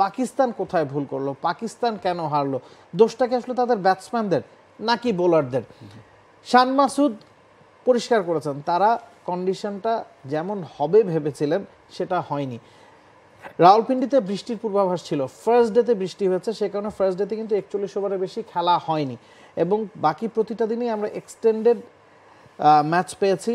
পাকিস্তান কোথায় ভুল করলো, পাকিস্তান কেন হারলো, দোষটা কি আসলে তাদের ব্যাটসম্যানদের নাকি বোলারদের? শান মাসুদ পরিষ্কার করেছেন তারা কন্ডিশনটা যেমন হবে ভেবেছিলেন সেটা হয়নি। রাওয়ালপিন্ডিতে বৃষ্টির পূর্বাভাস ছিল, ফার্স্ট ডেতে বৃষ্টি হয়েছে, সে কারণে ফার্স্ট ডেতে কিন্তু 41 ওভারের বেশি খেলা হয়নি এবং বাকি প্রতিটা দিনই আমরা এক্সটেন্ডেড ম্যাচ পেয়েছি।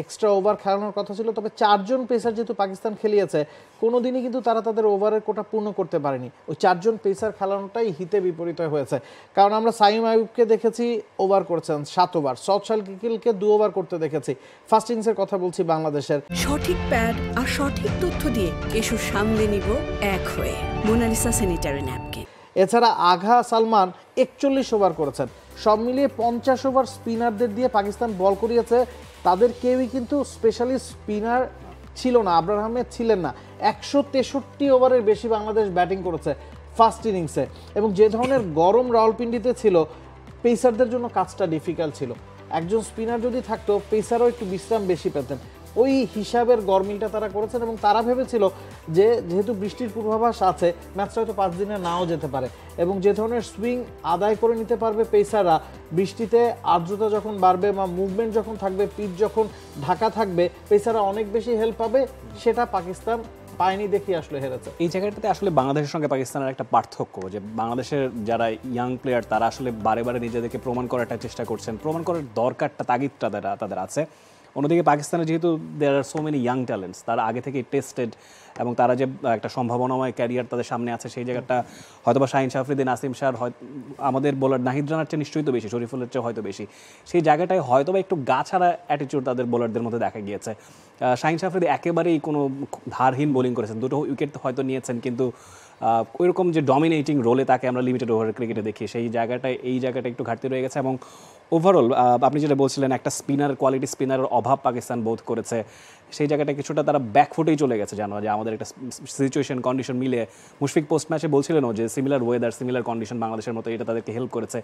এক্সট্রা ওভার খেলানোর কথা ছিল, তবে 4 জন পেসার যেহেতু পাকিস্তান খেলিয়েছে কোনো দিনই কিন্তু তারা তাদের ওভারের কোটা পূর্ণ করতে পারেনি। ওই 4 জন পেসার খেলানোটাই হিতে বিপরীত হয়েছে, কারণ আমরা সাইম আইয়ুবকে দেখেছি ওভার করেছেন 7 ওভার, সৌদ শাকিলকে 2 ওভার করতে দেখেছি। ফার্স্ট ইনিংসের কথা বলছি বাংলাদেশের। সঠিক প্যাড আর সঠিক তথ্য দিয়ে এসব সামলে নিব এক হয়ে মোনালিসা স্যানিটারি ন্যাপকিন। এছাড়া আঘা সালমান 41 ওভার করেছেন। সব মিলিয়ে 50 ওভার স্পিনারদের দিয়ে পাকিস্তান বল করিয়েছে। তাদের কেউই কিন্তু স্পেশালি স্পিনার ছিল না, আবরার আহমেদ ছিলেন না। 163 ওভারের বেশি বাংলাদেশ ব্যাটিং করেছে ফার্স্ট ইনিংসে এবং যে ধরনের গরম রাওয়ালপিন্ডিতে ছিল পেসারদের জন্য কাজটা ডিফিকাল্ট ছিল। একজন স্পিনার যদি থাকতো পেসারও একটু বিশ্রাম বেশি পেতেন, ওই হিসাবের গরমিলটা তারা করেছেন এবং তারা ভেবেছিল যে যেহেতু বৃষ্টির পূর্বাভাস আছে ম্যাচটা হয়তো 5 দিনে নাও যেতে পারে এবং যে ধরনের সুইং আদায় করে নিতে পারবে পেসাররা, বৃষ্টিতে আর্দ্রতা যখন বাড়বে বা মুভমেন্ট যখন থাকবে, পিচ যখন ঢাকা থাকবে, পেসাররা অনেক বেশি হেল্প পাবে, সেটা পাকিস্তান পায়নি দেখি আসলে হেরেছে। এই জায়গাটাতে আসলে বাংলাদেশের সঙ্গে পাকিস্তানের একটা পার্থক্য যে বাংলাদেশের যারা ইয়াং প্লেয়ার তারা আসলে বারে বারে নিজেদেরকে প্রমাণ করাটা চেষ্টা করছেন, প্রমাণ করার দরকারটা তাগিদটা তাদের আছে। অন্যদিকে পাকিস্তানের যেহেতু দেয়ার আর সো মেনি ইয়াং ট্যালেন্টস, তারা আগে থেকেই টেস্টেড এবং তারা যে একটা সম্ভাবনাময় ক্যারিয়ার তাদের সামনে আছে, সেই জায়গাটা হয়তো বা শাহিন আফ্রিদি, নাসিম শাহ, আমাদের বোলার নাহিদ রানার চেয়ে নিশ্চয়ই তো বেশি, শরীফুলের চেয়ে হয়তো বেশি, সেই জায়গাটায় হয়তো বা একটু গা ছাড়া অ্যাটিটিউড তাদের বোলারদের মধ্যে দেখা গিয়েছে। শাহিন আফ্রিদি একেবারেই কোনো ধারহীন বোলিং করেছেন, 2টো উইকেট হয়তো নিয়েছেন, কিন্তু ওইরকম যে ডমিনেটিং রোলে তাকে আমরা লিমিটেড ওভার ক্রিকেটে দেখি, সেই জায়গাটায় এই জায়গাটা একটু ঘাটতি রয়ে গেছে। এবং ওভারঅল আপনি যেটা বলছিলেন একটা স্পিনার, কোয়ালিটি স্পিনারের অভাব পাকিস্তান বোধ করেছে, সেই জায়গাটা কিছুটা তারা ব্যাকফুটেই চলে গেছে। জানো যে আমাদের একটা সিচুয়েশন কন্ডিশন মিলে মুশফিক পোস্ট ম্যাচে বলছিলেনও যে সিমিলার ওয়েদার, সিমিলার কন্ডিশন বাংলাদেশের মতো, এটা তাদেরকে হেল্প করেছে।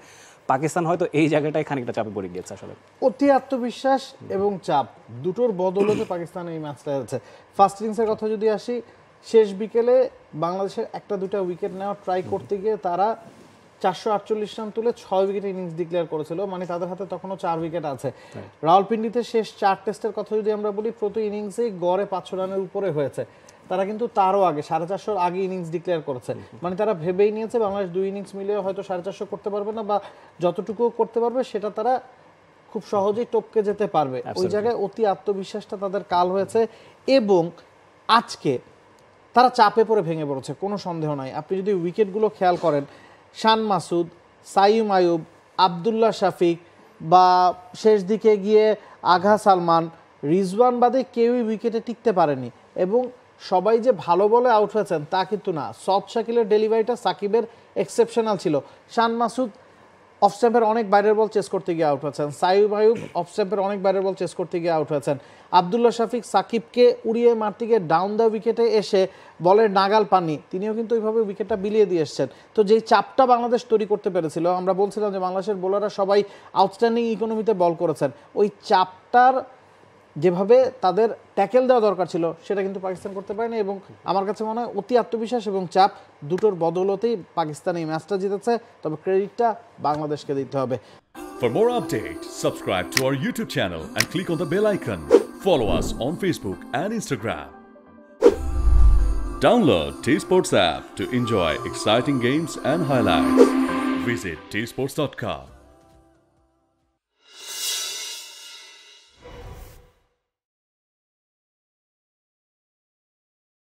পাকিস্তান হয়তো এই জায়গাটায় খানিকটা চাপে পড়ে গিয়েছে। আসলে অতি আত্মবিশ্বাস এবং চাপ দুটোর বদলতে পাকিস্তান এই ম্যাচটা হেরেছে। ফার্স্ট ইনিংসের কথা যদি আসি, শেষ বিকেলে বাংলাদেশের 1-2টা উইকেট নেওয়া ট্রাই করতে গিয়ে তারা 448 রান তুলে 6 উইকেটে ইনিংস ডিক্লেয়ার করেছিল, মানে তাদের হাতে তখনও 4 উইকেট আছে। রাওয়ালপিন্ডিতে শেষ 4 টেস্টের কথা যদি আমরা বলি, প্রতি ইনিংসেই গড়ে 500 রানের উপরে হয়েছে। তারা কিন্তু তারও আগে 450 আগে ইনিংস ডিক্লেয়ার করেছে, মানে তারা ভেবেই নিয়েছে বাংলাদেশ 2 ইনিংস মিলিয়ে হয়তো 450 করতে পারবে না, বা যতটুকু করতে পারবে সেটা তারা খুব সহজেই টপকে যেতে পারবে। ওই জায়গায় অতি আত্মবিশ্বাসটা তাদের কাল হয়েছে এবং আজকে তারা চাপে পড়ে ভেঙে পড়েছে, কোনো সন্দেহ নাই। আপনি যদি উইকেটগুলো খেয়াল করেন, শান মাসুদ, সাইম আইয়ুব, আবদুল্লাহ শাফিক বা শেষ দিকে গিয়ে আঘা সালমান, রিজওয়ান বাদে কেউই উইকেটে টিকতে পারেনি এবং সবাই যে ভালো বলে আউট হয়েছেন তা কিন্তু না। সৌদ শাকিলের ডেলিভারিটা সাকিবের এক্সেপশনাল ছিল। শান মাসুদ অফ স্ট্যাম্পের অনেক বাইরের বল চেস করতে গিয়ে আউট হয়েছেন, সাইম আইয়ুব অফ স্ট্যাম্পের অনেক বাইরের বল চেস করতে গিয়ে আউট হয়েছেন, আবদুল্লাহ শাফিক সাকিবকে উড়িয়ে মারতে গিয়ে ডাউন দ্য উইকেটে এসে বলের নাগাল পাননি, তিনিও কিন্তু ওইভাবে উইকেটটা বিলিয়ে দিয়ে এসছেন। তো যেই চাপটা বাংলাদেশ তৈরি করতে পেরেছিল, আমরা বলছিলাম যে বাংলাদেশের বোলাররা সবাই আউটস্ট্যান্ডিং ইকোনমিতে বল করেছেন, ওই চাপটার যেভাবে তাদের ট্যাকেল দেওয়া দরকার ছিল সেটা কিন্তু পাকিস্তান করতে পারেনি এবং আমার কাছে মনে হয় অতি আত্মবিশ্বাস এবং চাপ দুটোর বদলতেই পাকিস্তান এই ম্যাচটা জিতেছে, তবে ক্রেডিটটা বাংলাদেশকে দিতে হবে। For more updates, subscribe to our YouTube channel and click on the bell icon. Follow us on Facebook and Instagram. Download T-Sports app to enjoy exciting games and highlights. Visit tsports.com.